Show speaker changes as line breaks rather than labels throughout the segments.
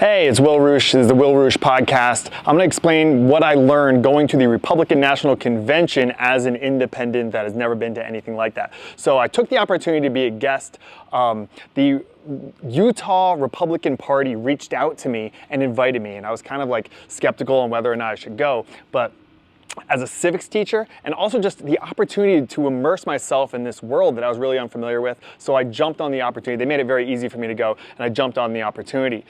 Hey, it's Will Roosh. This is the Will Roosh podcast. I'm going to explain what I learned going to the Republican National Convention as an independent that has never been to anything like that. So I took the opportunity to be a guest. The Utah Republican Party reached out to me and invited me, and I was kind of like skeptical on whether or not I should go. But as a civics teacher, and also just the opportunity to immerse myself in this world that I was really unfamiliar with. So I jumped on the opportunity. They made it very easy for me to go, and I jumped on the opportunity.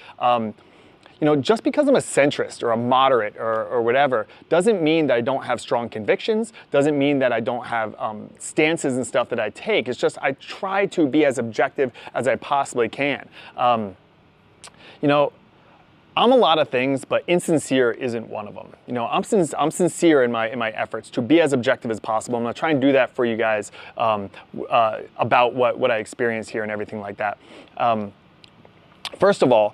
Just because I'm a centrist or a moderate or whatever, doesn't mean that I don't have strong convictions, doesn't mean that I don't have stances and stuff that I take. It's just I try to be as objective as I possibly can. I'm a lot of things, but insincere isn't one of them. I'm sincere in my efforts to be as objective as possible. I'm gonna try and do that for you guys about what I experience here and everything like that. First of all,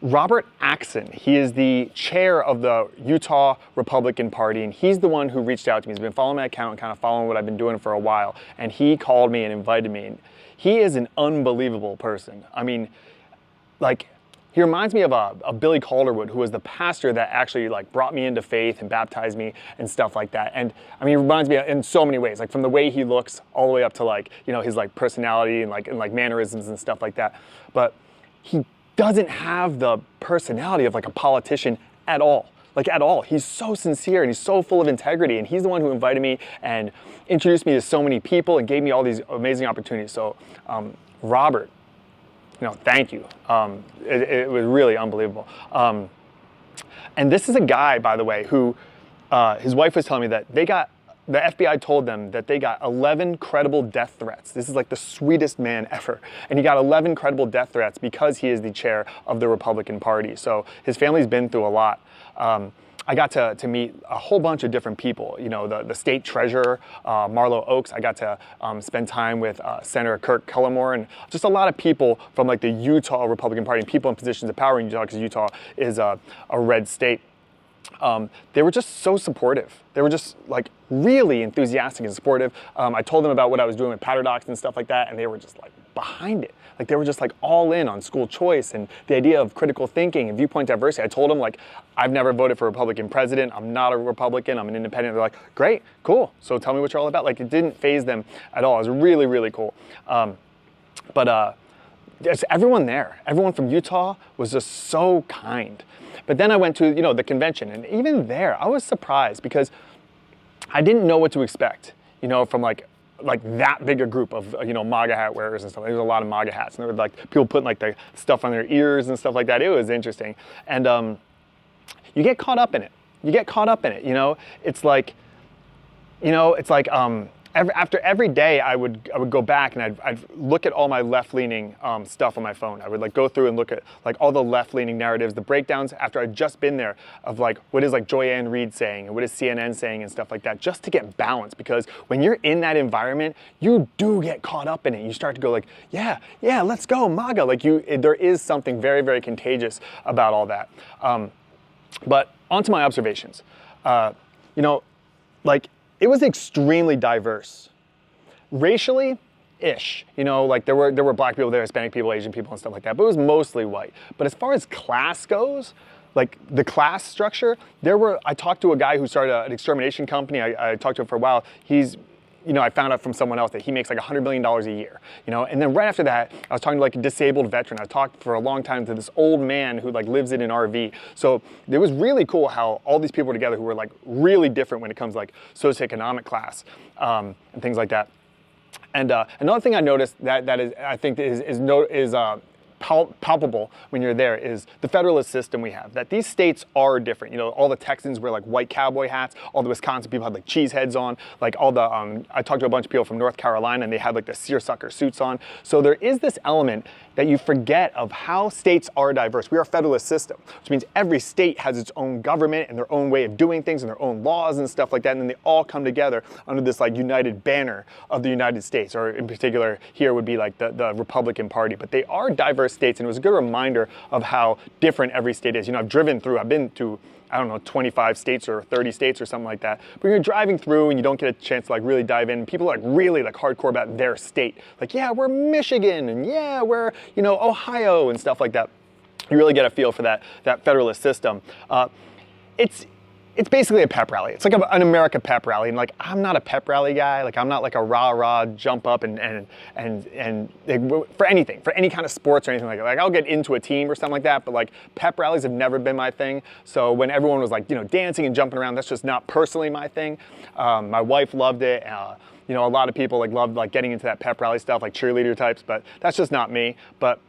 Robert Axon, he is the chair of the Utah Republican Party, and he's the one who reached out to me. He's been following my account and kind of following what I've been doing for a while, and he called me and invited me. And he is an unbelievable person. I mean, he reminds me of a Billy Calderwood, who was the pastor that actually brought me into faith and baptized me and stuff like that. And I mean, he reminds me in so many ways, from the way he looks all the way up to his personality and mannerisms and stuff like that. But he doesn't have the personality of a politician at all. At all. He's so sincere and he's so full of integrity, and he's the one who invited me and introduced me to so many people and gave me all these amazing opportunities. So, Robert, thank you. It was really unbelievable. And this is a guy, by the way, who his wife was telling me that the FBI told them that they got 11 credible death threats. This is the sweetest man ever. And he got 11 credible death threats because he is the chair of the Republican Party. So his family's been through a lot. I got to meet a whole bunch of different people. The state treasurer, Marlo Oaks. I got to spend time with Senator Kirk Cullimore, and just a lot of people from the Utah Republican Party, and people in positions of power in Utah, because Utah is a red state. They were just so supportive. They were just really enthusiastic and supportive. I told them about what I was doing with Paradox and stuff like that, and they were just behind it. They were just all in on school choice and the idea of critical thinking and viewpoint diversity. I told them I've never voted for a Republican president. I'm not a Republican. I'm an independent. They're like, great, cool. So tell me what you're all about. It didn't faze them at all. It was really, really cool. There's everyone there. Everyone from Utah was just so kind. But then I went to the convention, and even there I was surprised because I didn't know what to expect. From that big a group of MAGA hat wearers and stuff. There was a lot of MAGA hats, and there were people putting the stuff on their ears and stuff like that. It was interesting, and you get caught up in it. After every day, I would go back and I'd look at all my left-leaning stuff on my phone. I would go through and look at all the left-leaning narratives, the breakdowns after I'd just been there of what is Joy-Ann Reid saying and what is CNN saying and stuff like that, just to get balance. Because when you're in that environment, you do get caught up in it. You start to go yeah, let's go, MAGA. There is something very, very contagious about all that. But onto my observations. It was extremely diverse. Racially-ish, there were black people there, Hispanic people, Asian people, and stuff like that, but it was mostly white. But as far as class goes, the class structure, I talked to a guy who started an extermination company. I talked to him for a while. I found out from someone else that he makes $100 million a year, and then right after that, I was talking to a disabled veteran. I talked for a long time to this old man who lives in an RV. So it was really cool how all these people were together who were really different when it comes to socioeconomic class and things like that. And another thing I noticed that is, I think is palpable when you're there is the federalist system we have, that these states are different. All the Texans wear white cowboy hats, all the Wisconsin people had cheese heads on, all the I talked to a bunch of people from North Carolina and they had the seersucker suits on. So there is this element that you forget of how states are diverse. We are a federalist system, which means every state has its own government and their own way of doing things and their own laws and stuff like that, and then they all come together under this united banner of the United States, or in particular here would be the Republican Party. But they are diverse states, and it was a good reminder of how different every state is. I've been to 25 states or 30 states or something like that. But when you're driving through and you don't get a chance to really dive in, people are really hardcore about their state. Yeah, we're Michigan, and yeah, we're Ohio and stuff like that. You really get a feel for that federalist system. It's basically a pep rally. It's like an America pep rally, and like I'm not a pep rally guy. Like I'm not like a rah jump up and for anything, for any kind of sports or anything like that. Like I'll get into a team or something like that, but like pep rallies have never been my thing. So when everyone was like dancing and jumping around, that's just not personally my thing. My wife loved it. A lot of people like loved like getting into that pep rally stuff, like cheerleader types, but that's just not me. But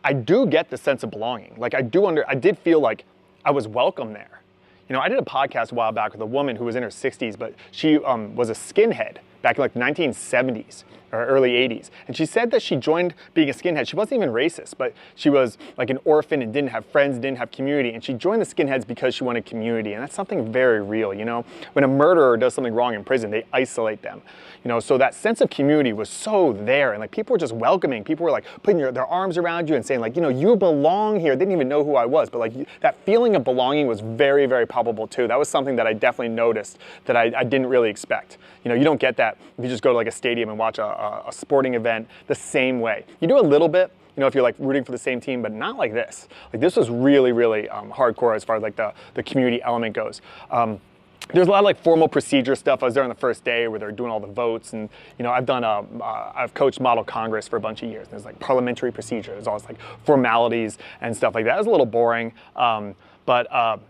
I do get the sense of belonging. Like I did feel like I was welcome there. I did a podcast a while back with a woman who was in her 60s, but she was a skinhead back in like the 1970s or early 80s. And she said that she joined being a skinhead. She wasn't even racist, but she was like an orphan and didn't have friends, didn't have community. And she joined the skinheads because she wanted community. And that's something very real, When a murderer does something wrong in prison, they isolate them. So that sense of community was so there. And like people were just welcoming. People were like putting their arms around you and saying like, you belong here. They didn't even know who I was. But like that feeling of belonging was very, very palpable too. That was something that I definitely noticed that I didn't really expect. You don't get that if you just go to like a stadium and watch a sporting event the same way. You do a little bit, if you're like rooting for the same team, but not like this. Like this was really, really hardcore as far as like the community element goes. There's a lot of like formal procedure stuff. I was there on the first day where they're doing all the votes, and I've coached Model Congress for a bunch of years. There's like parliamentary procedure. There's always like formalities and stuff like that. It was a little boring, but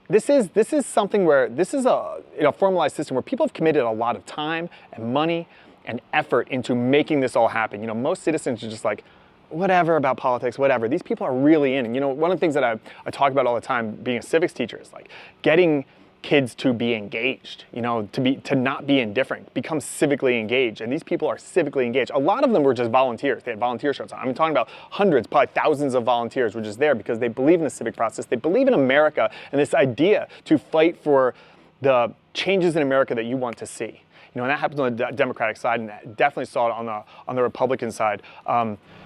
this is something where this is a formalized system where people have committed a lot of time and money and effort into making this all happen. Most citizens are just like, whatever about politics, whatever. These people are really in. And one of the things that I talk about all the time being a civics teacher is like getting kids to be engaged, to not be indifferent, become civically engaged. And these people are civically engaged. A lot of them were just volunteers. They had volunteer shirts on. I'm talking about hundreds, probably thousands of volunteers were just there because they believe in the civic process. They believe in America and this idea to fight for the changes in America that you want to see. And that happens on the Democratic side, and I definitely saw it on the Republican side.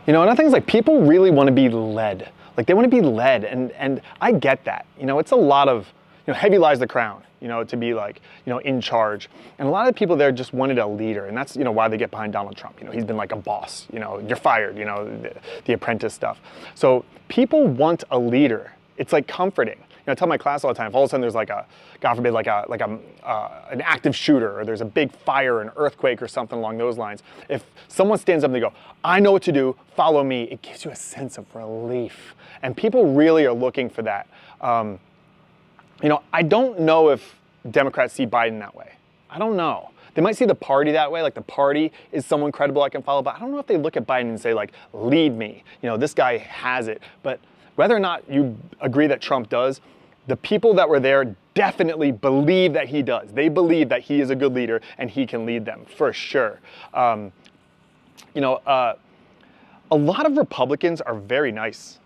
Another thing is like people really want to be led. Like they want to be led, and I get that. It's a lot of heavy lies the crown. To be like in charge, and a lot of the people there just wanted a leader, and that's why they get behind Donald Trump. He's been like a boss. You're fired. The Apprentice stuff. So people want a leader. It's like comforting. I tell my class all the time, if all of a sudden there's like a, God forbid, an active shooter, or there's a big fire, an earthquake, or something along those lines, if someone stands up and they go, I know what to do, follow me, it gives you a sense of relief. And people really are looking for that. I don't know if Democrats see Biden that way. I don't know. They might see the party that way, like the party is someone credible I can follow, but I don't know if they look at Biden and say like, lead me, this guy has it. But whether or not you agree that Trump does, the people that were there definitely believe that he does. They believe that he is a good leader and he can lead them, for sure. A lot of Republicans are very nice.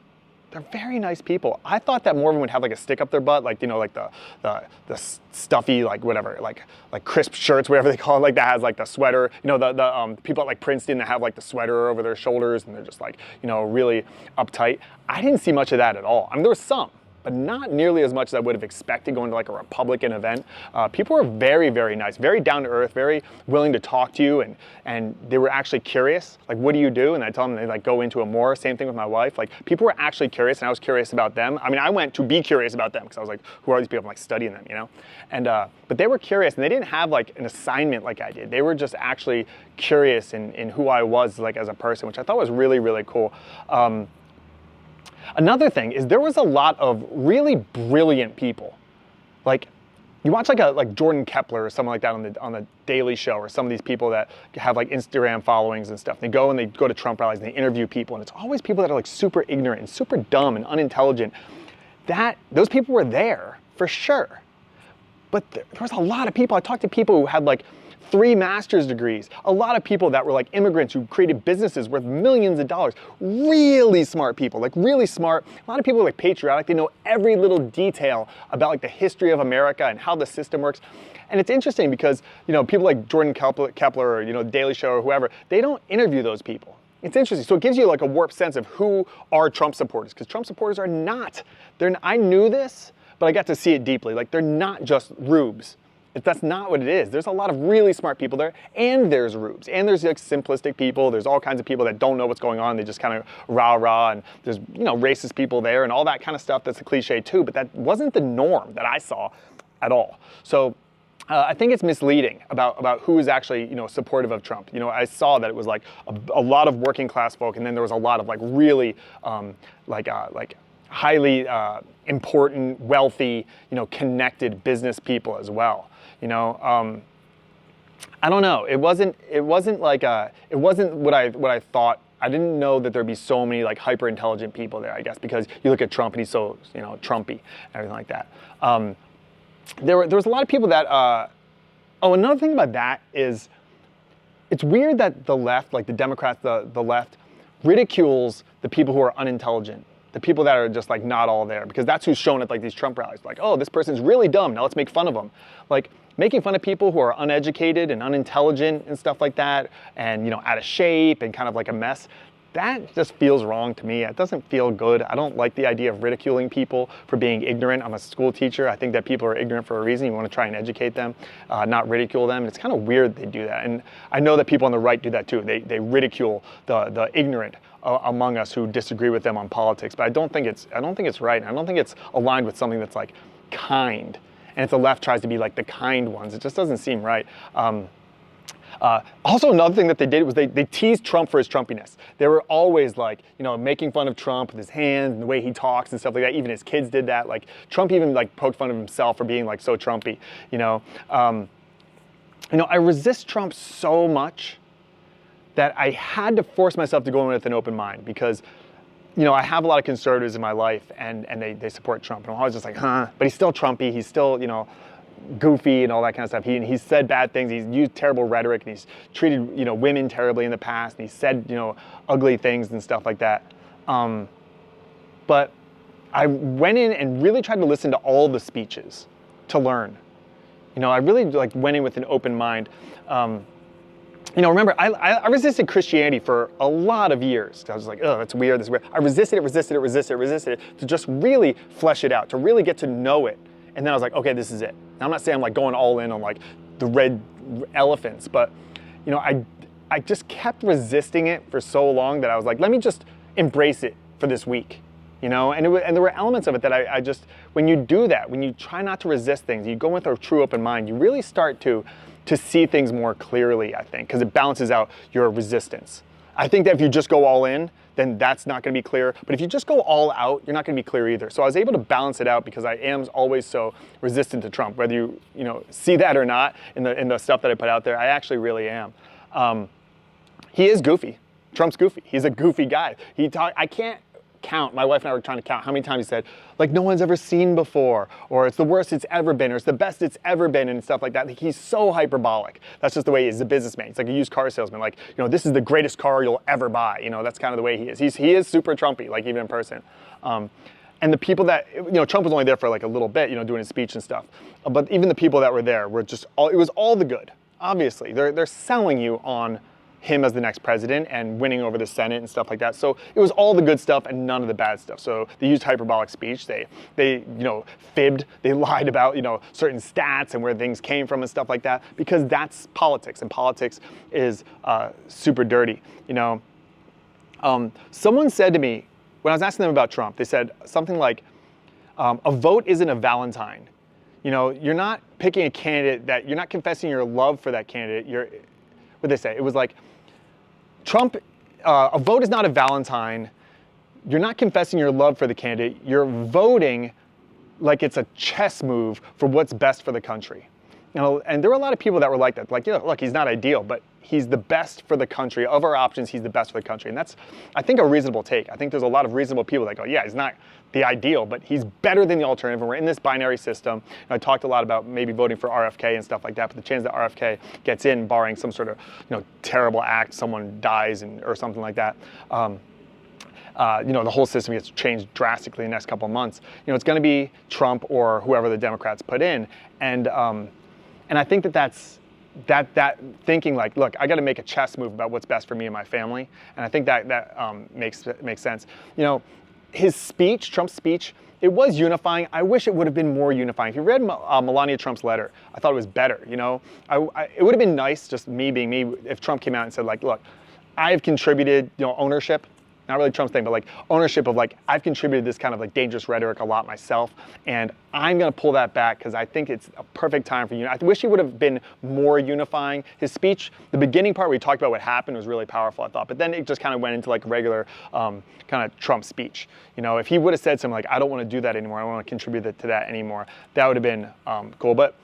They're very nice people. I thought that more of them would have like a stick up their butt, like the stuffy, like whatever, like crisp shirts, whatever they call it, like that has like the sweater. The people at like Princeton that have like the sweater over their shoulders and they're just like really uptight. I didn't see much of that at all. I mean, there was some, but not nearly as much as I would have expected going to like a Republican event. People were very, very nice, very down to earth, very willing to talk to you, and they were actually curious. Like, what do you do? And I tell them, they like go into it more. Same thing with my wife. Like, people were actually curious, and I was curious about them. I mean, I went to be curious about them because I was like, who are these people? I'm like studying them, And but they were curious, and they didn't have like an assignment like I did. They were just actually curious in who I was like as a person, which I thought was really, really cool. Another thing is there was a lot of really brilliant people. Like, you watch like Jordan Kepler or someone like that on the Daily Show, or some of these people that have like Instagram followings and stuff. They go to Trump rallies and they interview people, and it's always people that are like super ignorant and super dumb and unintelligent. Those people were there for sure. But there was a lot of people. I talked to people who had like 3 master's degrees. A lot of people that were like immigrants who created businesses worth millions of dollars. Really smart people, like really smart. A lot of people are like patriotic. They know every little detail about like the history of America and how the system works. And it's interesting because, people like Jordan Kepler or, Daily Show or whoever, they don't interview those people. It's interesting. So it gives you like a warped sense of who are Trump supporters, because Trump supporters are not. I knew this, but I got to see it deeply. Like, they're not just rubes. That's not what it is. There's a lot of really smart people there, and there's rubes, and there's like simplistic people. There's all kinds of people that don't know what's going on. They just kind of rah-rah, and there's, you know, racist people there and all that kind of stuff. That's a cliche too, but that wasn't the norm that I saw at all. So I think it's misleading about who is actually, you know, supportive of Trump. You know, I saw that it was like a lot of working class folk, and then there was a lot of like really like highly important, wealthy, you know, connected business people as well. You know, I don't know. It wasn't like it wasn't what I thought. I didn't know that there'd be so many like hyper intelligent people there. I guess because you look at Trump and he's so, you know, Trumpy and everything like that. There was a lot of people that. Oh, another thing about that is, it's weird that the left, like the Democrats, the left, ridicules the people who are unintelligent. The people that are just like not all there, because that's who's shown at like these Trump rallies. Like, oh, this person's really dumb. Now let's make fun of them. Like making fun of people who are uneducated and unintelligent and stuff like that, and, you know, out of shape and kind of like a mess. That just feels wrong to me. It doesn't feel good. I don't like the idea of ridiculing people for being ignorant. I'm a school teacher. I think that people are ignorant for a reason. You want to try and educate them, not ridicule them. It's kind of weird they do that. And I know that people on the right do that too. They ridicule the ignorant among us who disagree with them on politics. But I don't think it's right. And I don't think it's aligned with something that's like kind. And if the left tries to be like the kind ones, it just doesn't seem right. Also, another thing that they did was they teased Trump for his Trumpiness. They were always like, you know, making fun of Trump with his hands and the way he talks and stuff like that. Even his kids did that. Like Trump even like poked fun of himself for being like so Trumpy. You know, I resist Trump so much that I had to force myself to go in with an open mind, because, you know, I have a lot of conservatives in my life and they support Trump, and I'm always just like, huh, but he's still Trumpy. He's still, you know, goofy and all that kind of stuff. He's said bad things. He's used terrible rhetoric, and he's treated, you know, women terribly in the past. And he's said, you know, ugly things and stuff like that. But I went in and really tried to listen to all the speeches to learn. You know, I really like went in with an open mind. You know, remember, I resisted Christianity for a lot of years. I was like, oh, that's weird, that's weird. I resisted it to just really flesh it out, to really get to know it. And then I was like, okay, this is it. Now, I'm not saying I'm like going all in on like the red elephants, but, you know, I just kept resisting it for so long that I was like, let me just embrace it for this week, you know? And there were elements of it that I just, when you do that, when you try not to resist things, you go with a true open mind, you really start to see things more clearly, I think, because it balances out your resistance. I think that if you just go all in, then that's not going to be clear. But if you just go all out, you're not going to be clear either. So I was able to balance it out because I am always so resistant to Trump, whether you know see that or not in the stuff that I put out there. I actually really am. He is goofy. Trump's goofy. He's a goofy guy. I can't count. My wife and I were trying to count how many times he said, like, no one's ever seen before, or it's the worst it's ever been, or it's the best it's ever been, and stuff like that. Like, he's so hyperbolic. That's just the way he is. He's a businessman. He's like a used car salesman. Like, you know, this is the greatest car you'll ever buy. You know, that's kind of the way he is. He is super Trumpy, like even in person. And the people that, you know, Trump was only there for like a little bit, you know, doing his speech and stuff. But even the people that were there were just it was all the good. Obviously, they're selling you on him as the next president and winning over the Senate and stuff like that. So it was all the good stuff and none of the bad stuff. So they used hyperbolic speech. They you know, fibbed. They lied about, you know, certain stats and where things came from and stuff like that, because that's politics, and politics is super dirty. You know, someone said to me when I was asking them about Trump, they said something like, a vote isn't a Valentine. You know, you're not picking a candidate that you're not confessing your love for that candidate. What they say? It was like, Trump, a vote is not a Valentine. You're not confessing your love for the candidate. You're voting like it's a chess move for what's best for the country. You know, and there were a lot of people that were like that. Like, you know, look, he's not ideal, but he's the best for the country. Of our options, he's the best for the country. And that's, I think, a reasonable take. I think there's a lot of reasonable people that go, yeah, he's not the ideal, but he's better than the alternative. And we're in this binary system. And I talked a lot about maybe voting for RFK and stuff like that, but the chance that RFK gets in, barring some sort of, you know, terrible act, someone dies or something like that, you know, the whole system gets changed drastically in the next couple of months. You know, it's going to be Trump or whoever the Democrats put in. And I think that's that thinking like, look, I got to make a chess move about what's best for me and my family. And I think that makes sense. You know,
his speech, Trump's speech, it was unifying. I wish it would have been more unifying. If you read Melania Trump's letter, I thought it was better. You know, it would have been nice, just me being me, if Trump came out and said like, look, I've contributed, you know, ownership. Not really Trump's thing, but like ownership of like, I've contributed this kind of like dangerous rhetoric a lot myself, and I'm gonna pull that back because I think it's a perfect time for you. I wish he would have been more unifying. His speech, the beginning part where he talked about what happened was really powerful, I thought, but then it just kind of went into like regular kind of Trump speech. You know, if he would have said something like, I don't want to do that anymore, I don't want to contribute to that anymore, that would have been cool. But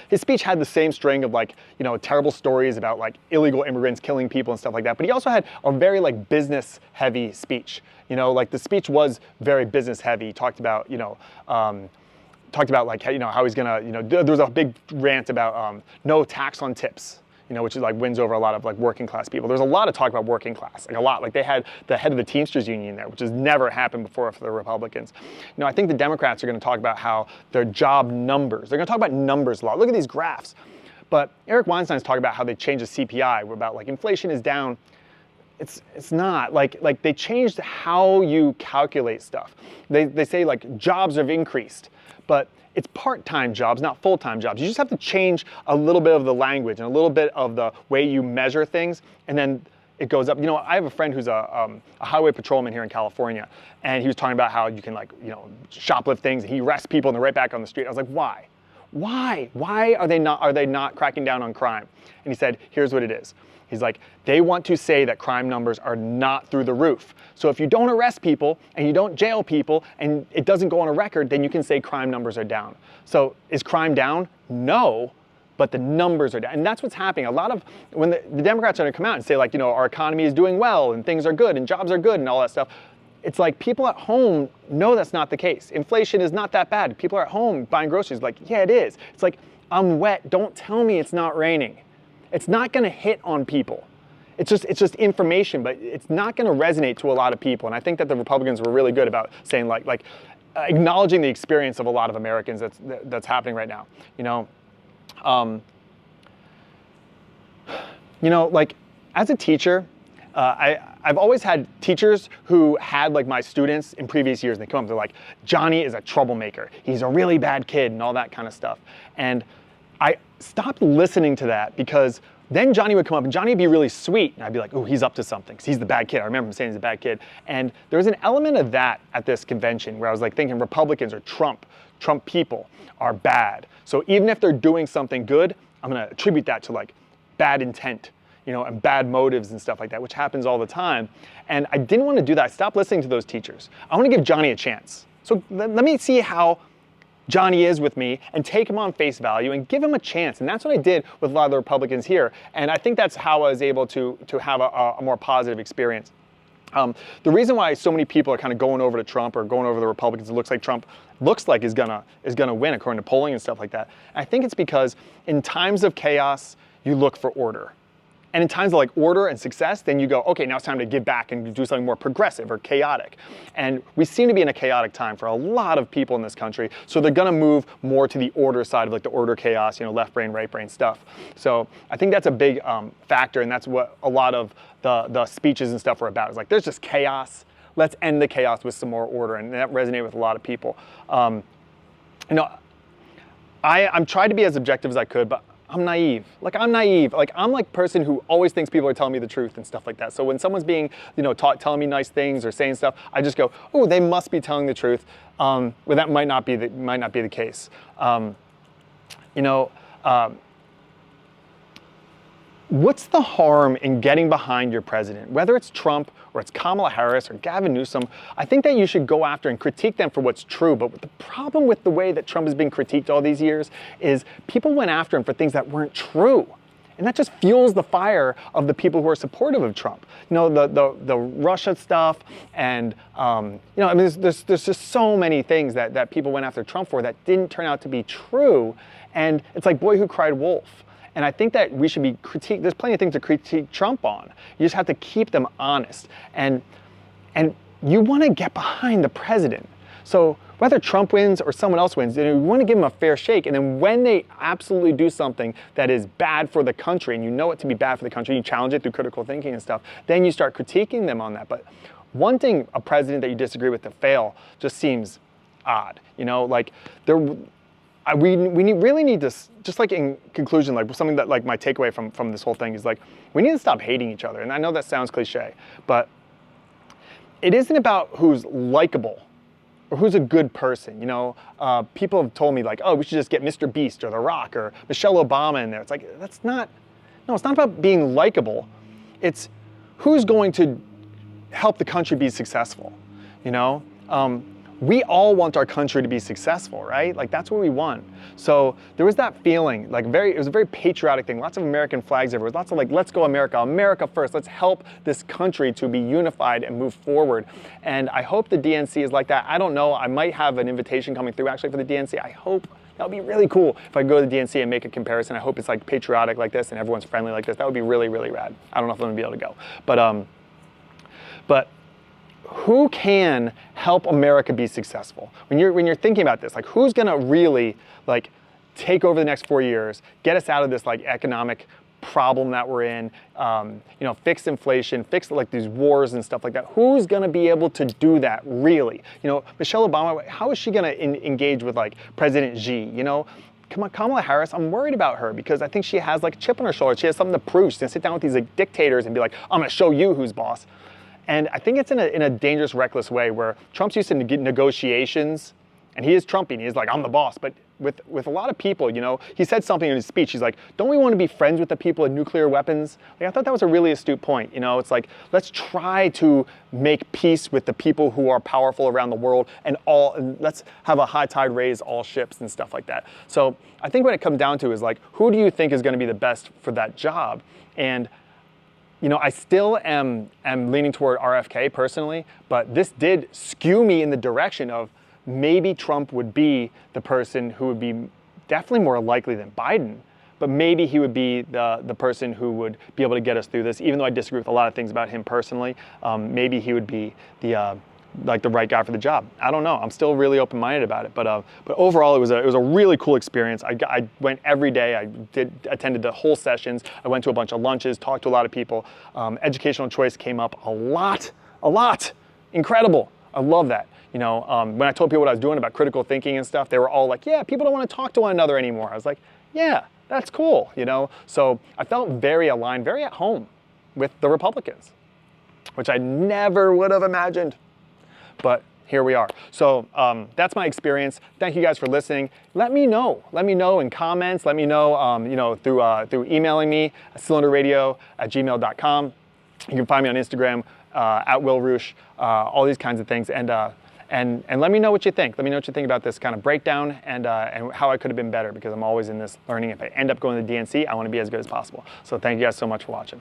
his speech had the same string of like, you know, terrible stories about like illegal immigrants killing people and stuff like that. But he also had a very like business heavy speech. You know, like the speech was very business heavy. He talked about, you know, like, you know, how he's gonna, you know, there was a big rant about no tax on tips. You know, which is like wins over a lot of like working class people. There's a lot of talk about working class, like a lot. Like they had the head of the Teamsters union there, which has never happened before for the Republicans. You know, I think the Democrats are going to talk about how their job numbers. They're going to talk about numbers a lot. Look at these graphs. But Eric Weinstein's talking about how they changed the CPI, about like inflation is down. It's not like they changed how you calculate stuff. They say like jobs have increased, but it's part-time jobs, not full-time jobs. You just have to change a little bit of the language and a little bit of the way you measure things, and then it goes up. You know, I have a friend who's a highway patrolman here in California, and he was talking about how you can like, you know, shoplift things, and he arrests people and they're right back on the street. I was like, why? Why are they not cracking down on crime? And he said, here's what it is. He's like, they want to say that crime numbers are not through the roof. So if you don't arrest people and you don't jail people and it doesn't go on a record, then you can say crime numbers are down. So is crime down? No, but the numbers are down. And that's what's happening. A lot of, when the Democrats are gonna come out and say like, you know, our economy is doing well and things are good and jobs are good and all that stuff, it's like people at home know that's not the case. Inflation is not that bad. People are at home buying groceries like, yeah, it is. It's like, I'm wet, don't tell me it's not raining. It's not going to hit on people. It's just information, but it's not going to resonate to a lot of people. And I think that the Republicans were really good about saying like acknowledging the experience of a lot of Americans that's happening right now. You know, like as a teacher, I've always had teachers who had like my students in previous years, and they come up, they're like, Johnny is a troublemaker. He's a really bad kid and all that kind of stuff. And I stopped listening to that because then Johnny would come up and Johnny would be really sweet. And I'd be like, oh, he's up to something because he's the bad kid. I remember him saying he's a bad kid. And there was an element of that at this convention where I was like thinking Republicans or Trump people are bad. So even if they're doing something good, I'm going to attribute that to like bad intent, you know, and bad motives and stuff like that, which happens all the time. And I didn't want to do that. I stopped listening to those teachers. I want to give Johnny a chance. So let me see how Johnny is with me and take him on face value and give him a chance. And that's what I did with a lot of the Republicans here. And I think that's how I was able to have a more positive experience. The reason why so many people are kind of going over to Trump or going over the Republicans, it looks like Trump is gonna win according to polling and stuff like that. I think it's because in times of chaos, you look for order. And in times of like order and success, then you go, okay, now it's time to give back and do something more progressive or chaotic. And we seem to be in a chaotic time for a lot of people in this country. So they're gonna move more to the order side of like the order chaos, you know, left brain, right brain stuff. So I think that's a big factor, and that's what a lot of the speeches and stuff are about. It's like, there's just chaos. Let's end the chaos with some more order. And that resonated with a lot of people. You know, I'm trying to be as objective as I could, but I'm naive. Like I'm like person who always thinks people are telling me the truth and stuff like that. So when someone's being, you know, telling me nice things or saying stuff, I just go, oh, they must be telling the truth. Well, that might not be the case. You know, what's the harm in getting behind your president? Whether it's Trump or it's Kamala Harris or Gavin Newsom, I think that you should go after and critique them for what's true. But the problem with the way that Trump has been critiqued all these years is people went after him for things that weren't true. And that just fuels the fire of the people who are supportive of Trump. You know, the Russia stuff and, you know, I mean, there's just so many things that people went after Trump for that didn't turn out to be true. And it's like, boy who cried wolf. And I think that we should be there's plenty of things to critique Trump on. You just have to keep them honest. And you want to get behind the president. So whether Trump wins or someone else wins, you want to give them a fair shake. And then when they absolutely do something that is bad for the country, and you know it to be bad for the country, you challenge it through critical thinking and stuff, then you start critiquing them on that. But wanting a president that you disagree with to fail just seems odd. You know, like we really need to, just like in conclusion, like something that like my takeaway from this whole thing is like, we need to stop hating each other. And I know that sounds cliche, but it isn't about who's likable or who's a good person. You know, people have told me like, oh, we should just get Mr. Beast or The Rock or Michelle Obama in there. It's like, it's not about being likable. It's who's going to help the country be successful, you know? We all want our country to be successful, right? Like that's what we want. So there was that feeling, like it was a very patriotic thing. Lots of American flags everywhere. Lots of like, let's go America, America first. Let's help this country to be unified and move forward. And I hope the DNC is like that. I don't know, I might have an invitation coming through actually for the DNC. I hope. That would be really cool if I go to the DNC and make a comparison. I hope it's like patriotic like this and everyone's friendly like this. That would be really, really rad. I don't know if I'm gonna be able to go. But who can help America be successul? When you're thinking about this, like who's gonna really like take over the next 4 years, get us out of this like economic problem that we're in, you know, fix inflation, fix like these wars and stuff like that. Who's gonna be able to do that really? You know, Michelle Obama, how is she gonna engage with like President Xi? You know, Kamala Harris, I'm worried about her because I think she has like a chip on her shoulder. She has something to prove. She's gonna sit down with these like dictators and be like, I'm gonna show you who's boss. And I think it's in a dangerous, reckless way where Trump's used to negotiations, and he is Trumping. He's like, I'm the boss. But with a lot of people, you know, he said something in his speech. He's like, don't we want to be friends with the people with nuclear weapons? Like, I thought that was a really astute point. You know, it's like, let's try to make peace with the people who are powerful around the world, and let's have a high tide raise all ships and stuff like that. So I think what it comes down to is like, who do you think is going to be the best for that job? And you know, I still am leaning toward RFK personally, but this did skew me in the direction of maybe Trump would be the person who would be definitely more likely than Biden, but maybe he would be the person who would be able to get us through this. Even though I disagree with a lot of things about him personally, maybe he would be the right guy for the job. I don't know. I'm still really open-minded about it, but overall, it was a really cool experience. I went every day. I attended the whole sessions. I went to a bunch of lunches, talked to a lot of people. Educational choice came up a lot. Incredible. I love that. You know, when I told people what I was doing about critical thinking and stuff, they were all like, yeah, people don't want to talk to one another anymore. I was like, yeah, that's cool, you know? So I felt very aligned, very at home with the Republicans, which I never would have imagined. But here we are. So that's my experience. Thank you guys for listening. Let me know. Let me know in comments. Let me know, you know, through emailing me at cylinderradio@gmail.com. You can find me on Instagram at Will Roosh, all these kinds of things. And let me know what you think. Let me know what you think about this kind of breakdown and how I could have been better, because I'm always in this learning. If I end up going to the DNC, I want to be as good as possible. So thank you guys so much for watching.